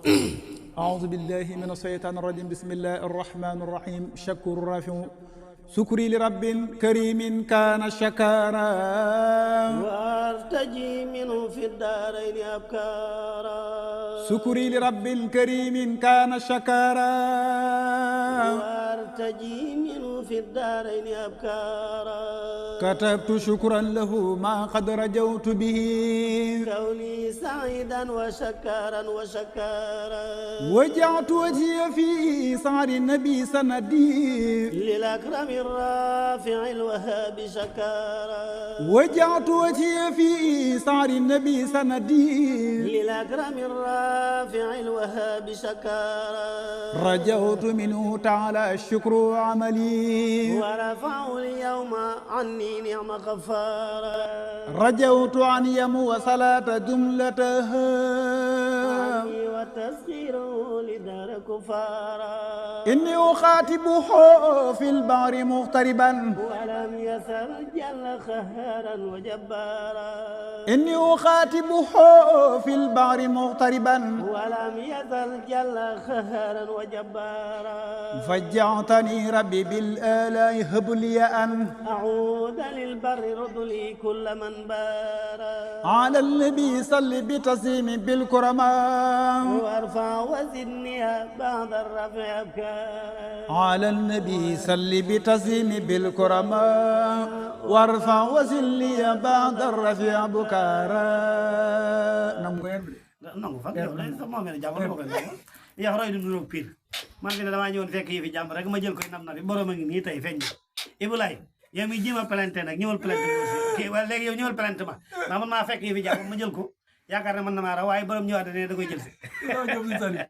أعوذ بالله من الشيطان الرجيم بسم الله الرحمن الرحيم شكر رافع سكري لرب كريم كان شكارا وارتجي منه في الدارين أبكارا سكري لرب كريم كان شكارا وارتجي منه في الدارين أبكارا كتبت شكرا له ما قد رجوت به كوني سعيدا وشكارا وشكارا وجعت وجهي في صار النبي سندي للأكرم الرافع الوهاب شكارا وجعت وجهي في صار النبي سندي للأكرم الرافع الوهاب شكارا رجوت منه تعالى الشكر عملي ورفعه اليوم عني نعم غفارا رجوت عن يمو صلاة جملتها عني وتسخيره لدار كفارا إني أخاطبه في البحر مغتربا ولم يسر جل خهارا وجبارا إني أخاطبه في البحر مغتربا ولم يزل جل خهارا وجبارا فجعتني ربي بالآلاء هب لي أن أعود للبر رضلي كل من بارا على النبي صل بتسليم بالكرماء وارفع وزدني بعد الرفع أبكارا على النبي صل بتسليم بالكرماء وارفع وزلي بعد الرفيع بكارا nangu fan yow day sama mel jàmm ma koy nangu yow roy du nuroog pire man fi ne damaa ñëwoon fekk yi fi jàmm rek ma jël koy nam na fi borom a ngi nii tey feeñ Ibulaay yow mi jéem a plainte nag ñëwal plainte kii wala léegi yow ñëwal plainte ma ndax man maa fekk yi fi jàmm ma jël ko yaakaar ne mën na maa raw waaye borom ñëwaat ne da koy jël si